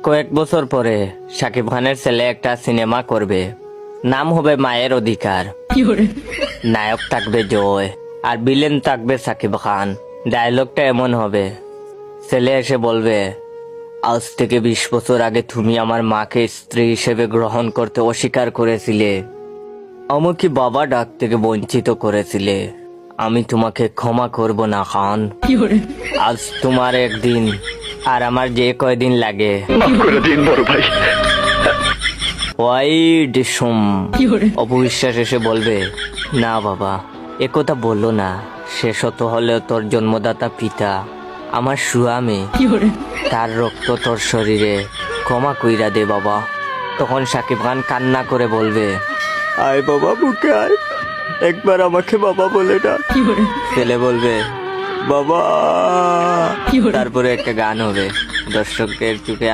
কয়েক বছর পরে শাকিব খানের ছেলে একটা সিনেমা করবে, নাম হবে মায়ের অধিকার। নায়ক থাকবে জয় আর ভিলেন থাকবে শাকিব খান। ডায়লগটা এমন হবে, ছেলে এসে বলবে, আজ থেকে 20 বছর আগে তুমি আমার মাকে স্ত্রী হিসেবে গ্রহণ করতে অস্বীকার করেছিলে, আমাকে বাবা ডাক থেকে বঞ্চিত করেছিলে, আমি তোমাকে ক্ষমা করব না খান। আজ তোমার একদিন আর আমার যে কয়দিন লাগে। মাফ করে দিন বড় ভাই। ওয়াইড সোম অপবিশ্বাস এসে বলবে, না বাবা একথা বললো না, সে শত হলেও তোর জন্মদাতা পিতা, আমার স্বামী, তার রক্ত তোর শরীরে, ক্ষমা কইরা দে বাবা। তখন শাকিব খান কান্না করে বলবে, আয় বাবা বুকে আয়, একবার আমাকে বাবা বলে না। ছেলে বলবে, বাবা। তারপরে একটা গান হবে, দর্শকের চোখে